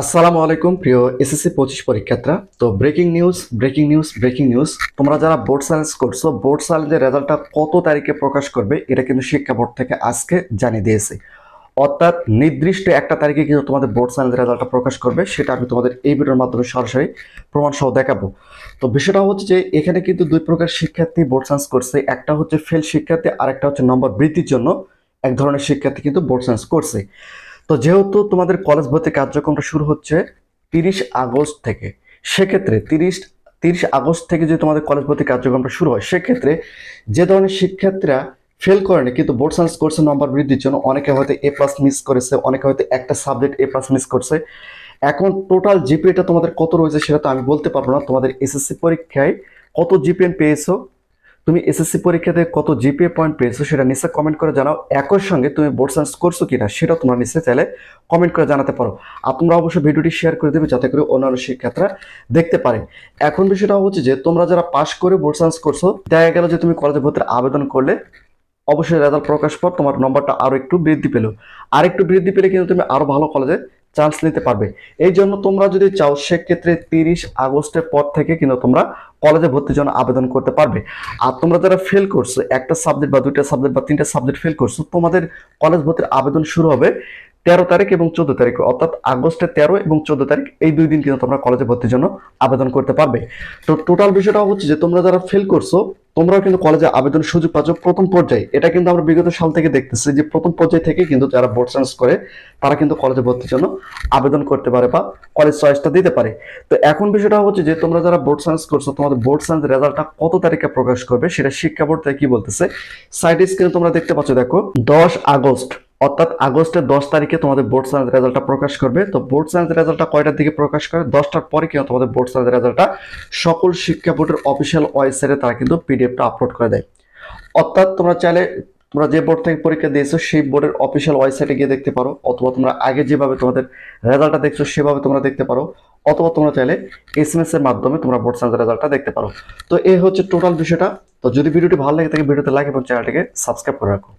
আসসালামু আলাইকুম প্রিয় এসএসসি 25 পরীক্ষার্থীরা। তো ব্রেকিং নিউজ, তোমরা যারা বোর্ড চ্যালেঞ্জ করছো, বোর্ড চ্যালেঞ্জের রেজাল্টটা কত তারিখে প্রকাশ করবে এটা কিন্তু শিক্ষা বোর্ড থেকে আজকে জানিয়ে দিয়েছে। অর্থাৎ নির্দিষ্ট একটা তারিখে কিন্তু তোমাদের বোর্ড চ্যালেঞ্জের রেজাল্টটা প্রকাশ করবে, সেটা আমি তোমাদের এই ভিডিওর মাধ্যমে সরাসরি প্রমাণ সহ দেখাবো। তো বিষয়টা হচ্ছে যে এখানে কিন্তু দুই প্রকার শিক্ষার্থী বোর্ড চ্যালেঞ্জ করছে, একটা হচ্ছে ফেল শিক্ষার্থী আর একটা হচ্ছে নম্বর বৃদ্ধির জন্য এক ধরনের শিক্ষার্থী কিন্তু বোর্ড চ্যালেঞ্জ করছে। তো যেহেতু তোমাদের কলেজ ভর্তি কার্যক্রমটা শুরু হচ্ছে 30 আগস্ট থেকে, সেক্ষেত্রে তিরিশ আগস্ট থেকে যদি তোমাদের কলেজ ভর্তি কার্যক্রমটা শুরু হয়, সেক্ষেত্রে যে ধরনের শিক্ষার্থীরা ফেল করেনি কিন্তু বোর্ড সায়েন্স কোর্সে নম্বর বৃদ্ধির জন্য অনেকে হয়তো A+ মিস করেছে, অনেকে হয়তো একটা সাবজেক্ট A+ মিস করছে। এখন টোটাল জিপিএটা তোমাদের কত রয়েছে সেটা তো আমি বলতে পারবো না। তোমাদের এসএসসি পরীক্ষায় কত জিপিএ পেয়েছো, তুমি এসএসসি পরীক্ষাতে কত জিপিএ পয়েন্ট পেয়েছো সেটা নিচে কমেন্ট করে জানাও। একই সঙ্গে তুমি বোর্ড সায়েন্স করছো কিনা সেটা তোমরা নিচে চাইলে কমেন্ট করে জানাতে পারো। আর তোমরা অবশ্যই ভিডিওটি শেয়ার করে দেবে যাতে করে অন্যান্য শিক্ষার্থীরা দেখতে পারে। এখন বিষয়টা হচ্ছে যে তোমরা যারা পাশ করে বোর্ড সায়েন্স করছো, দেখা গেল যে তুমি কলেজে ভর্তির আবেদন করলে, অবশ্যই রেজাল্ট প্রকাশ পর তোমার নম্বরটা আরো একটু বৃদ্ধি পেলো, আর একটু বৃদ্ধি পেলে কিন্তু তুমি আরো ভালো কলেজে চান্স নিতে পারবে। এই জন্য তোমরা যদি চাও সেক্ষেত্রে 30 আগস্টের পর থেকে কিন্তু তোমরা কলেজে ভর্তির জন্য আবেদন করতে পারবে। আর তোমরা যারা ফেল করছো, একটা সাবজেক্ট বা দুইটা সাবজেক্ট বা তিনটা সাবজেক্ট ফেল করছো, তোমাদের কলেজ ভর্তির আবেদন শুরু হবে 13 তারিখ এবং 14 তারিখ, অর্থাৎ আগস্টের 13 এবং 14 তারিখ, এই 2 দিন কিন্তু তোমরা কলেজে ভর্তির জন্য আবেদন করতে পারবে। তো টোটাল বিষয়টা হচ্ছে যে তোমরা যারা ফেল করছো তোমরাও কিন্তু কলেজে আবেদন সুযোগ পাচ্ছ প্রথম পর্যায়ে। এটা কিন্তু আমরা বিগত সাল থেকে দেখতেছি যে প্রথম পর্যায় থেকে কিন্তু যারা বোর্ড সায়েন্স করে তারা কিন্তু কলেজে ভর্তির জন্য আবেদন করতে পারে বা কলেজ চয়েসটা দিতে পারে। তো এখন বিষয়টা হচ্ছে যে তোমরা যারা বোর্ড সায়েন্স করছো, তোমাদের বোর্ড সায়েন্স রেজাল্টটা কত তারিখে প্রকাশ করবে সেটা শিক্ষা বোর্ড থেকে কি বলতেছে সাইড স্ক্রিনে তোমরা দেখতে পাচ্ছ। দেখো 10 আগস্ট, অর্থাৎ আগস্টের 10 তারিখে তোমাদের বোর্ড সায়েন্স রেজাল্টটা প্রকাশ করবে। তো বোর্ড সায়েন্স রেজাল্টটা কয়টার দিকে প্রকাশ করে? 10টার পরে কিন্তু তোমাদের বোর্ড সায়েন্স রেজাল্টটা সকল শিক্ষা বোর্ডের অফিসিয়াল ওয়েবসাইটে তারা কিন্তু পিডিএফটা আপলোড করে দেয়। অর্থাৎ তোমরা চাইলে তোমরা যে বোর্ড থেকে পরীক্ষা দিয়েছো সেই বোর্ডের অফিসিয়াল ওয়েবসাইটে গিয়ে দেখতে পারো, অথবা তোমরা আগে যেভাবে তোমাদের রেজাল্টটা দেখছো সেভাবে তোমরা দেখতে পারো, অথবা তোমরা চাইলে এসএমএস এর মাধ্যমে তোমরা বোর্ড সায়েন্স রেজাল্টটা দেখতে পারো। তো এই হচ্ছে টোটাল বিষয়টা। তো যদি ভিডিওটি ভালো লাগে থাকে ভিডিওতে লাইক এবং চ্যানেলটিকে সাবস্ক্রাইব করে রাখো।